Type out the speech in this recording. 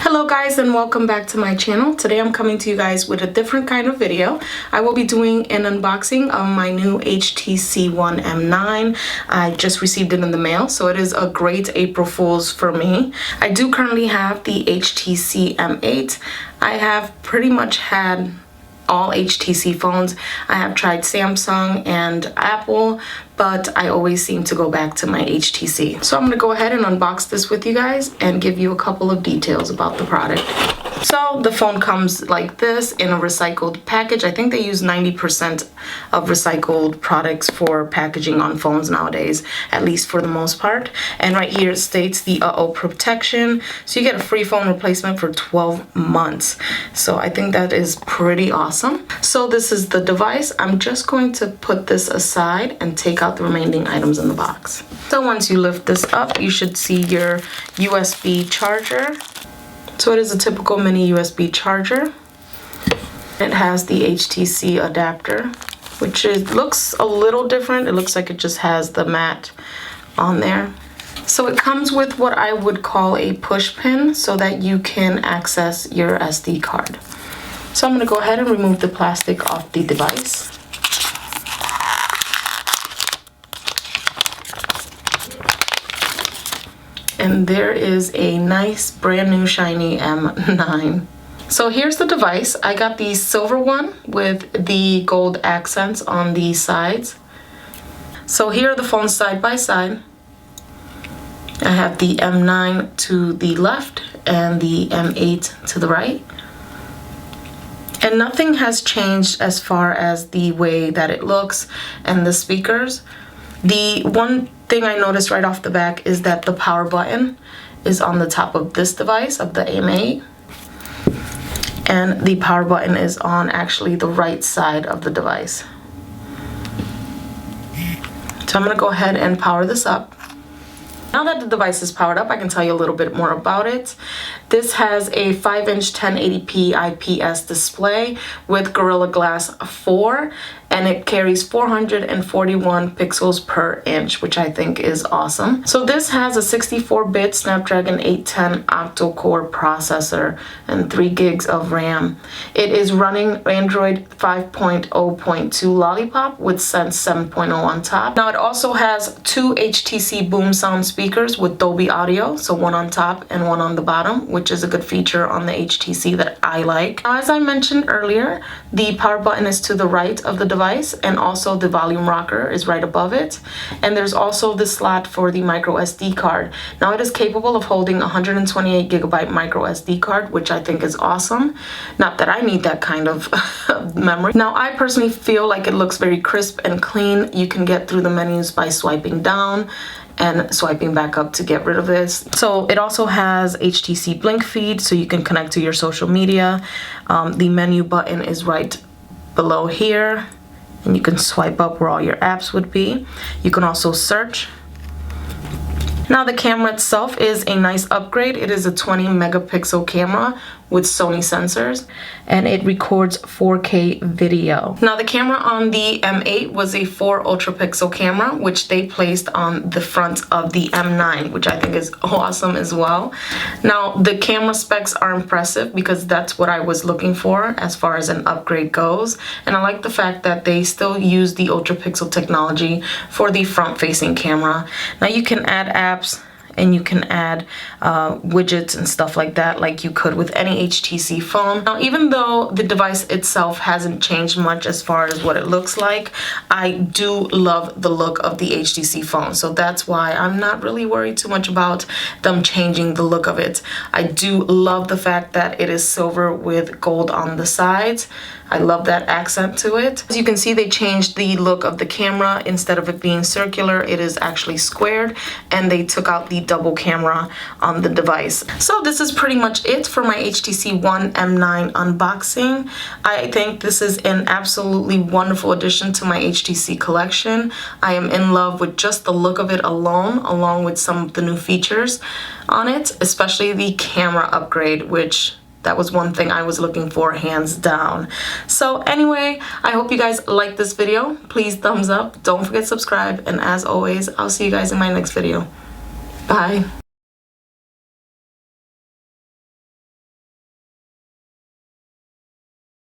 Hello guys, and welcome back to my channel. Today I'm coming to you guys with a different kind of video. I will be doing an unboxing of my new HTC One M9. I just received it in the mail, so it is a great April Fool's for me. I do currently have the HTC M8. I have pretty much had all HTC phones. I have tried Samsung and Apple, but I always seem to go back to my HTC. So I'm gonna go ahead and unbox this with you guys and give you a couple of details about the product. So the phone comes like this in a recycled package. I think they use 90% of recycled products for packaging on phones nowadays, at least for the most part. And right here it states the protection. So you get a free phone replacement for 12 months. So I think that is pretty awesome. So this is the device. I'm just going to put this aside and take out the remaining items in the box. So once you lift this up, you should see your USB charger. So it is a typical mini USB charger. It has the HTC adapter, which looks a little different. It looks like it just has the mat on there. So it comes with what I would call a push pin so that you can access your SD card. So I'm going to go ahead and remove the plastic off the device. And there is a nice brand new shiny M9. So here's the device. I got the silver one with the gold accents on the sides. So here are the phones side by side. I have the M9 to the left and the M8 to the right. And nothing has changed as far as the way that it looks and the speakers. The one thing I noticed right off the back is that the power button is on the top of this device, of the M8. And the power button is on actually the right side of the device. So I'm going to go ahead and power this up. Now that the device is powered up, I can tell you a little bit more about it. This has a 5-inch 1080p IPS display with Gorilla Glass 4, and it carries 441 pixels per inch, which I think is awesome. So this has a 64-bit Snapdragon 810 octa-core processor and 3 gigs of RAM. It is running Android 5.0.2 Lollipop with Sense 7.0 on top. Now it also has 2 HTC Boom Sound speakers with Dolby Audio, so one on top and one on the bottom, which is a good feature on the HTC that I like. Now, as I mentioned earlier, the power button is to the right of the device, and also the volume rocker is right above it. And there's also the slot for the micro SD card. Now it is capable of holding 128 gigabyte micro SD card, which I think is awesome. Not that I need that kind of memory. Now I personally feel like it looks very crisp and clean. You can get through the menus by swiping down and swiping back up to get rid of this. So it also has HTC Blink feed, so you can connect to your social media. The menu button is right below here, and you can swipe up where all your apps would be. You can also search. Now the camera itself is a nice upgrade. It is a 20 megapixel camera with Sony sensors, and it records 4K video. Now the camera on the M8 was a 4 ultra pixel camera, which they placed on the front of the M9, which I think is awesome as well. Now the camera specs are impressive because that's what I was looking for as far as an upgrade goes, and I like the fact that they still use the ultra pixel technology for the front facing camera. Now you can add apps and you can add widgets and stuff like that, like you could with any HTC phone. Now, even though the device itself hasn't changed much as far as what it looks like, I do love the look of the HTC phone. So that's why I'm not really worried too much about them changing the look of it. I do love the fact that it is silver with gold on the sides. I love that accent to it. As you can see, they changed the look of the camera. Instead of it being circular, it is actually squared, and they took out the double camera on the device. So this is pretty much it for my HTC One M9 unboxing. I think this is an absolutely wonderful addition to my HTC collection. I am in love with just the look of it alone, along with some of the new features on it, especially the camera upgrade, which that was one thing I was looking for, hands down. So anyway, I hope you guys liked this video. Please thumbs up, don't forget to subscribe, and as always, I'll see you guys in my next video. Bye.